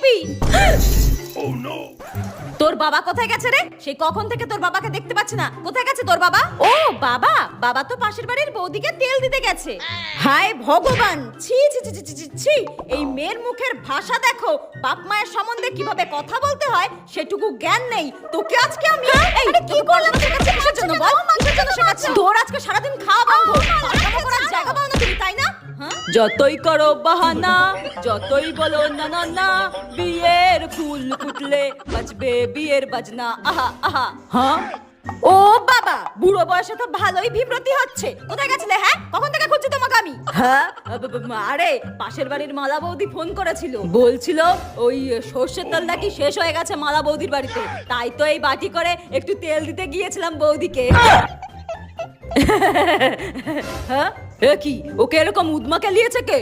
দেখবি। তোর বাবা কোথায় গেছে রে? সেই কখন থেকে তোর বাবাকে দেখতে পাচ্ছি না। কোথায় গেছে তোর বাবা? ও বাবা, বাবা তো পাশের বাড়ির বৌদিকে তেল দিতে গেছে। হায় ভগবান, ছি ছি ছি ছি ছি ছি, এই মেয়ের মুখের ভাষা দেখো। বাপ মায়ের সম্বন্ধে কিভাবে কথা বলতে হয় সেটুকু জ্ঞান নেই। তোকে আজকে আমি এই কি করলাম শেখাচ্ছি কিসের জন্য বল? কিসের জন্য শেখাচ্ছি? তোর আজকে সারাদিন খাওয়া বন্ধ, পায়খানা করার জায়গা পাও না তুমি, তাই না? যতই করো বাহানা, যতই বলো না না না, বিয়ের ফুল ফুটলে বাজবে বিয়ের বাজনা। আহা আহা। হ্যাঁ ও বাবা, বুড়ো বয়সে তো ভালোই বিব্রতি হচ্ছে। কোথায় গেছিলে? হ্যাঁ, কখন থেকে খুঁজছি তোমাকে আমি। হ্যাঁ আরে পাশের বাড়ির মালা বৌদি ফোন করেছিল, বলছিল ওই সর্ষের তেল নাকি শেষ হয়ে গেছে মালা বৌদির বাড়িতে। তাই তো এই বাটি করে একটু তেল দিতে গিয়েছিলাম বৌদিকে। হ্যাঁ, এ কি ওকে এরকম উদমা কেলিয়েছে কে?